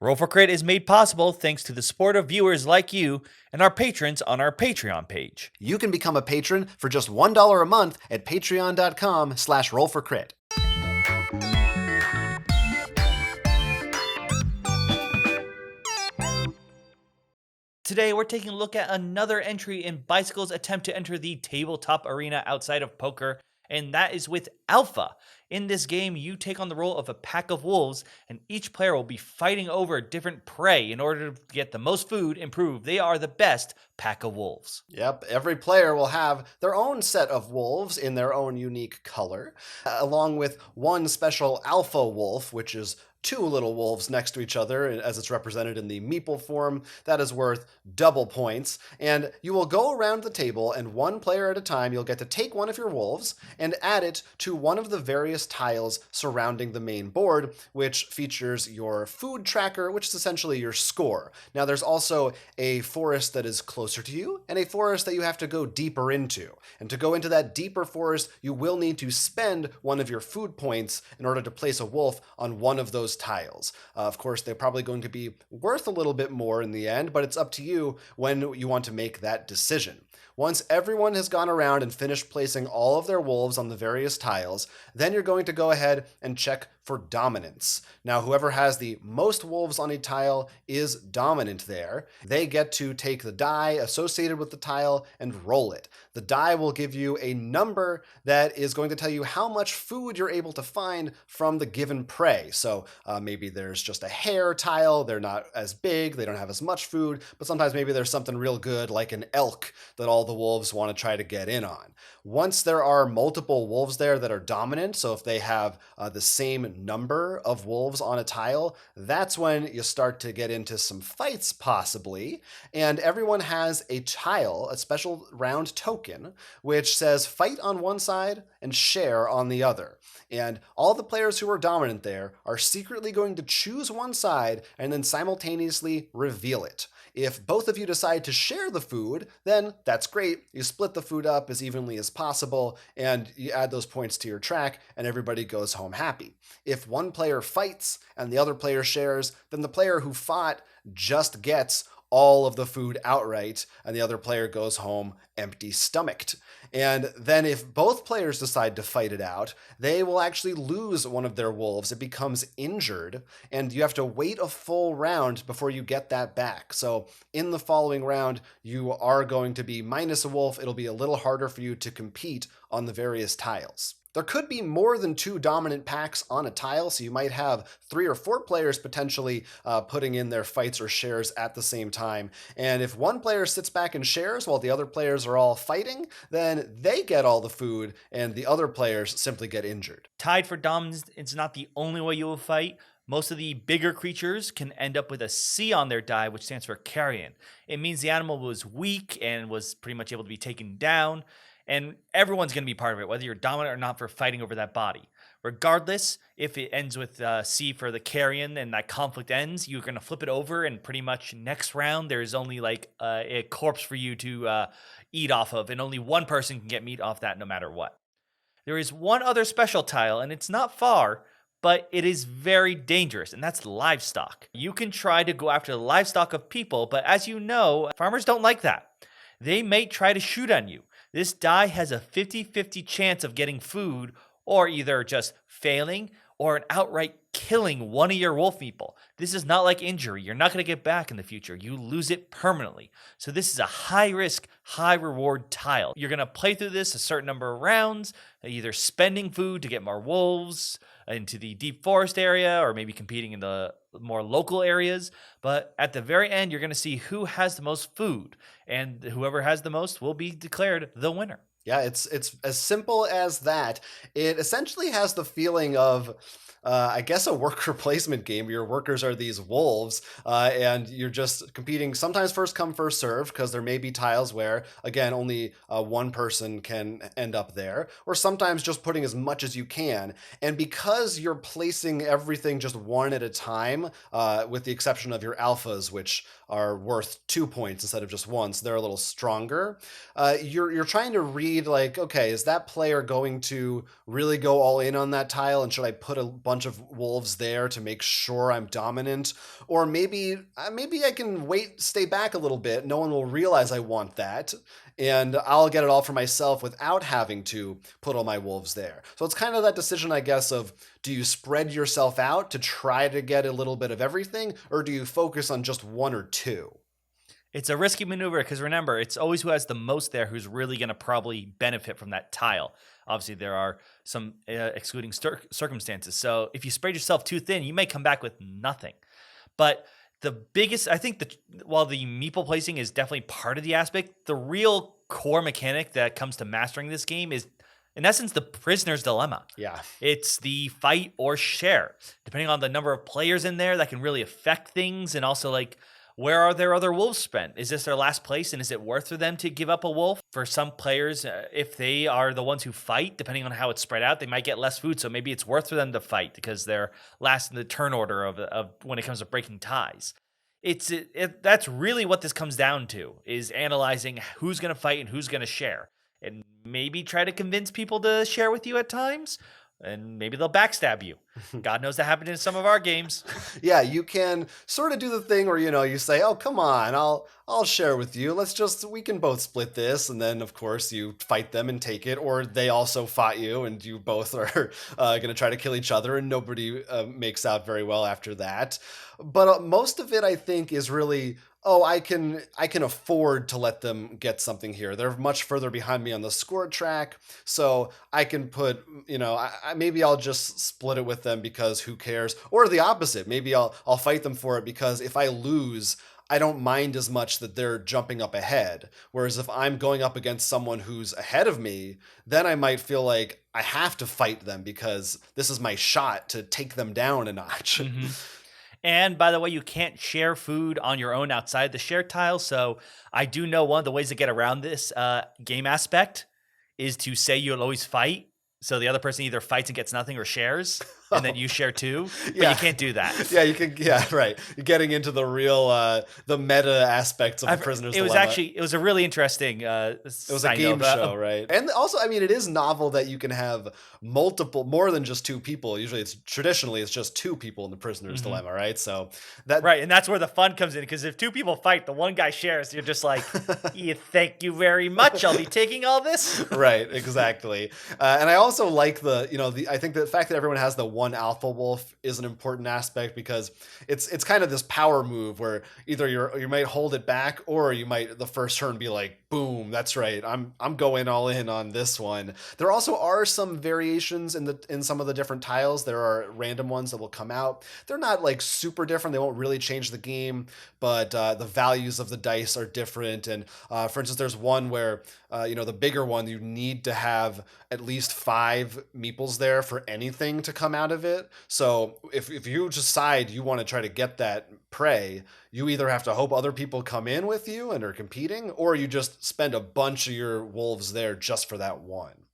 Roll for Crit is made possible thanks to the support of viewers like you and our patrons on our Patreon page. You can become a patron for just $1 a month at patreon.com/rollforcrit. Today, we're taking a look at another entry in Bicycle's attempt to enter the tabletop arena outside of poker, and that is with Alpha. In this game, you take on the role of a pack of wolves, and each player will be fighting over different prey in order to get the most food and prove they are the best pack of wolves. Yep, every player will have their own set of wolves in their own unique color, along with one special alpha wolf, which is two little wolves next to each other, as it's represented in the meeple form. That is worth double points. And you will go around the table, and one player at a time, you'll get to take one of your wolves and add it to one of the various tiles surrounding the main board, which features your food tracker, which is essentially your score. Now, there's also a forest that is closer to you and a forest that you have to go deeper into. And to go into that deeper forest, you will need to spend one of your food points in order to place a wolf on one of those tiles. Of course, they're probably going to be worth a little bit more in the end, but it's up to you when you want to make that decision. Once everyone has gone around and finished placing all of their wolves on the various tiles, then you're going to go ahead and check for dominance. Now, whoever has the most wolves on a tile is dominant there. They get to take the die associated with the tile and roll it. The die will give you a number that is going to tell you how much food you're able to find from the given prey. So maybe there's just a hare tile, they're not as big, they don't have as much food, but sometimes maybe there's something real good like an elk that all the wolves want to try to get in on. Once there are multiple wolves there that are dominant, so if they have the same number of wolves on a tile, that's when you start to get into some fights possibly. And everyone has a tile, a special round token, which says fight on one side and share on the other. And all the players who are dominant there are secretly going to choose one side and then simultaneously reveal it. If both of you decide to share the food, then that's great. You split the food up as evenly as possible, and you add those points to your track, and everybody goes home happy. If one player fights and the other player shares, then the player who fought just gets all of the food outright, and the other player goes home empty-stomached. And then if both players decide to fight it out, they will actually lose one of their wolves. It becomes injured, and you have to wait a full round before you get that back. So in the following round, you are going to be minus a wolf. It'll be a little harder for you to compete on the various tiles. There could be more than two dominant packs on a tile, so you might have 3 or 4 players potentially putting in their fights or shares at the same time. And if one player sits back and shares while the other players are all fighting, then they get all the food and the other players simply get injured. Tied for dominance is not the only way you will fight. Most of the bigger creatures can end up with a C on their die, which stands for carrion. It means the animal was weak and was pretty much able to be taken down. And everyone's going to be part of it, whether you're dominant or not, for fighting over that body. Regardless, if it ends with C for the carrion and that conflict ends, you're going to flip it over, and pretty much next round, there's only like a corpse for you to eat off of, and only one person can get meat off that no matter what. There is one other special tile, and it's not far, but it is very dangerous, and that's livestock. You can try to go after the livestock of people, but as you know, farmers don't like that. They may try to shoot on you. This die has a 50-50 chance of getting food, or either just failing or an outright killing one of your wolf meeple. This is not like injury. You're not going to get back in the future. You lose it permanently. So this is a high risk, high reward tile. You're going to play through this a certain number of rounds, either spending food to get more wolves into the deep forest area, or maybe competing in the more local areas. But at the very end, you're going to see who has the most food, and whoever has the most will be declared the winner. Yeah, it's as simple as that. It essentially has the feeling of I guess a worker placement game. Your workers are these wolves, and you're just competing sometimes first come, first serve, because there may be tiles where, again, only one person can end up there, or sometimes just putting as much as you can. And because you're placing everything just one at a time, with the exception of your alphas, which are worth 2 points instead of just one, so they're a little stronger, you're trying to read, like, okay, is that player going to really go all in on that tile, and should I put a bunch bunch of wolves there to make sure I'm dominant, or maybe I can stay back a little bit. No one will realize I want that, and I'll get it all for myself without having to put all my wolves there. So it's kind of that decision, I guess, of do you spread yourself out to try to get a little bit of everything, or do you focus on just one or two? It's a risky maneuver because remember, it's always who has the most there who's really going to probably benefit from that tile. Obviously, there are some excluding circumstances. So if you spread yourself too thin, you may come back with nothing. But the biggest, I think, while the meeple placing is definitely part of the aspect, the real core mechanic that comes to mastering this game is, in essence, the prisoner's dilemma. Yeah. It's the fight or share. Depending on the number of players in there, that can really affect things. And also, like, where are their other wolves spent? Is this their last place? And is it worth for them to give up a wolf? For some players, if they are the ones who fight, depending on how it's spread out, they might get less food. So maybe it's worth for them to fight because they're last in the turn order of when it comes to breaking ties. That's really what this comes down to, is analyzing who's going to fight and who's going to share. And maybe try to convince people to share with you at times. And maybe they'll backstab you. God knows that happened in some of our games. Yeah, you can sort of do the thing where, you say, "Oh, come on, I'll share with you. We can both split this." And then of course you fight them and take it, or they also fought you and you both are going to try to kill each other, and nobody makes out very well after that. But most of it, I think, is really, oh, I can afford to let them get something here. They're much further behind me on the score track, so I can put, maybe I'll just split it with them because who cares? Or the opposite, maybe I'll fight them for it because if I lose, I don't mind as much that they're jumping up ahead. Whereas if I'm going up against someone who's ahead of me, then I might feel like I have to fight them because this is my shot to take them down a notch. Mm-hmm. And by the way, you can't share food on your own outside the share tile. So I do know one of the ways to get around this game aspect is to say you'll always fight. So the other person either fights and gets nothing or shares, and then you share too. But Yeah. you can't do that. Yeah, you can. Yeah, right. You're getting into the real, the meta aspects of the prisoner's dilemma. It was a really interesting. It was a game show, right? And also, I mean, it is novel that you can have more than just two people. Usually, traditionally it's just two people in the prisoner's dilemma, right? So right, and that's where the fun comes in, because if two people fight, the one guy shares. You're just like, thank you very much. I'll be taking all this. Right, exactly. And I also like I think the fact that everyone has the one alpha wolf is an important aspect, because it's kind of this power move where either you might hold it back, or you might the first turn be like, boom, that's right, I'm going all in on this one. There also are some variations in some of the different tiles. There are random ones that will come out. They're not like super different. They won't really change the game, but the values of the dice are different. And for instance, there's one where the bigger one, you need to have at least 5 meeples there for anything to come out of it. So if you decide you want to try to get that prey, you either have to hope other people come in with you and are competing, or you just spend a bunch of your wolves there just for that one.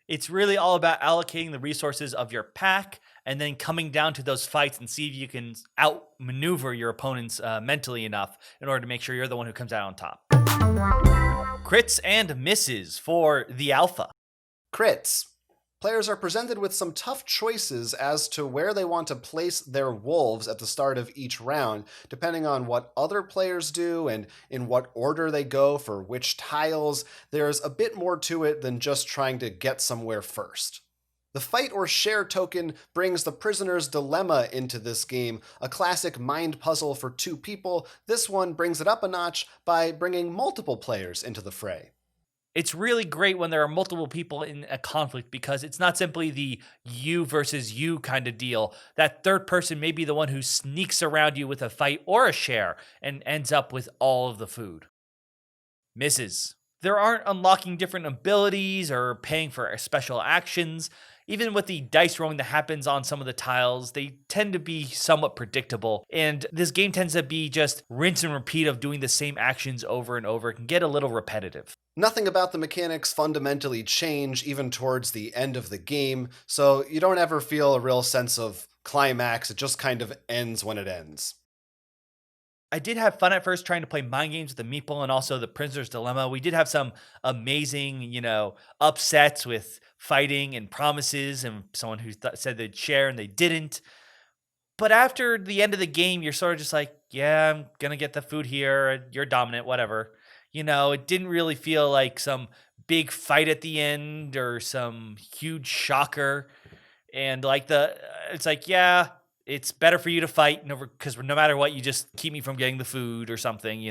It's really all about allocating the resources of your pack and then coming down to those fights and see if you can outmaneuver your opponents mentally enough in order to make sure you're the one who comes out on top. Crits and misses for the alpha. Crits. Players are presented with some tough choices as to where they want to place their wolves at the start of each round, depending on what other players do and in what order they go for which tiles. There's a bit more to it than just trying to get somewhere first. The fight or share token brings the prisoner's dilemma into this game, a classic mind puzzle for 2 people. This one brings it up a notch by bringing multiple players into the fray. It's really great when there are multiple people in a conflict, because it's not simply the you versus you kind of deal. That third person may be the one who sneaks around you with a fight or a share and ends up with all of the food. Misses. There aren't unlocking different abilities or paying for special actions. Even with the dice rolling that happens on some of the tiles, they tend to be somewhat predictable. And this game tends to be just rinse and repeat of doing the same actions over and over. It can get a little repetitive. Nothing about the mechanics fundamentally change even towards the end of the game, so you don't ever feel a real sense of climax. It just kind of ends when it ends. I did have fun at first trying to play mind games with the meeple and also the prisoner's dilemma. We did have some amazing, upsets with fighting and promises and someone who said they'd share and they didn't. But after the end of the game, you're sort of just like, yeah, I'm going to get the food here. You're dominant, whatever. It didn't really feel like some big fight at the end or some huge shocker. And it's like, yeah, it's better for you to fight because no matter what, you just keep me from getting the food or something,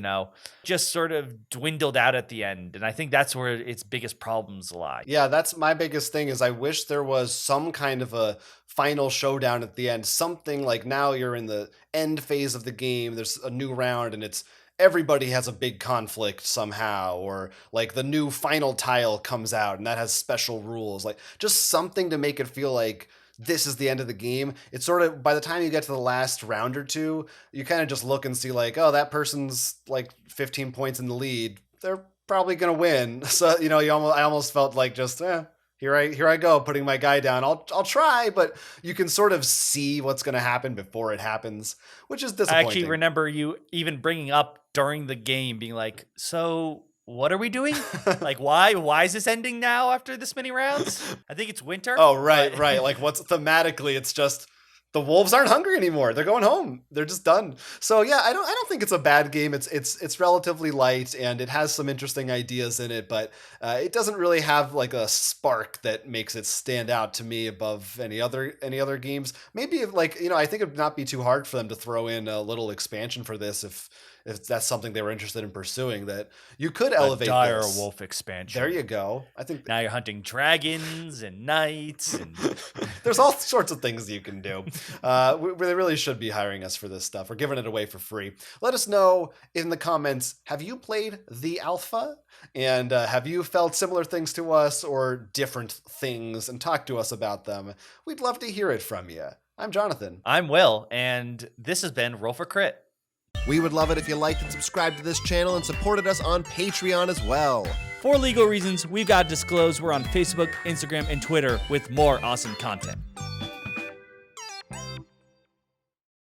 just sort of dwindled out at the end. And I think that's where its biggest problems lie. Yeah, that's my biggest thing is I wish there was some kind of a final showdown at the end. Something like now you're in the end phase of the game, there's a new round and it's everybody has a big conflict somehow, or like the new final tile comes out and that has special rules. Like just something to make it feel like this is the end of the game. It's sort of by the time you get to the last round or two, you kind of just look and see like, oh, that person's like 15 points in the lead. They're probably gonna win. So I almost felt like just here I go putting my guy down. I'll try, but you can sort of see what's gonna happen before it happens, which is disappointing. I actually remember you even bringing up during the game, being like, "So what are we doing? Like, why is this ending now after this many rounds? I think it's winter." Oh, right. Like what's thematically, it's just the wolves aren't hungry anymore. They're going home. They're just done. So yeah, I don't think it's a bad game. It's relatively light and it has some interesting ideas in it, but it doesn't really have like a spark that makes it stand out to me above any other games. Maybe I think it'd not be too hard for them to throw in a little expansion for this if that's something they were interested in pursuing, that you could elevate a dire this. wolf expansion. There you go. I think now you're hunting dragons and knights and there's all sorts of things you can do. They really should be hiring us for this stuff. We're giving it away for free. Let us know in the comments, have you played the alpha? And have you felt similar things to us or different things, and talk to us about them? We'd love to hear it from you. I'm Jonathan. I'm Will, and this has been Roll for Crit. We would love it if you liked and subscribed to this channel and supported us on Patreon as well. For legal reasons, we've got to disclose we're on Facebook, Instagram, and Twitter with more awesome content.